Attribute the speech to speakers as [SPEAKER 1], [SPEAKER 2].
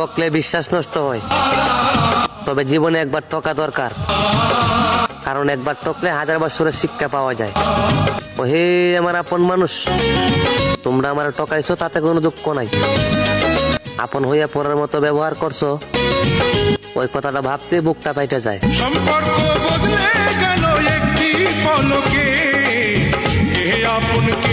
[SPEAKER 1] ঠকলে বিশ্বাস নষ্ট হয়, তবে জীবনে একবার ঠকা দরকার, কারণ একবার ঠকলে 1000 বছরের শিক্ষা পাওয়া যায়। ও হে আমার আপন মানুষ, তোমরা আমার ঠকাইছো, তাতে কোনো দুঃখ নাই। আপন হইয়া পড়ার মতো ব্যবহার করছো, ওই কথাটা ভাবতে বুকটা পাইতে যায়।
[SPEAKER 2] সম্পর্ক বদলে গেল একটি পলকে, আপনকে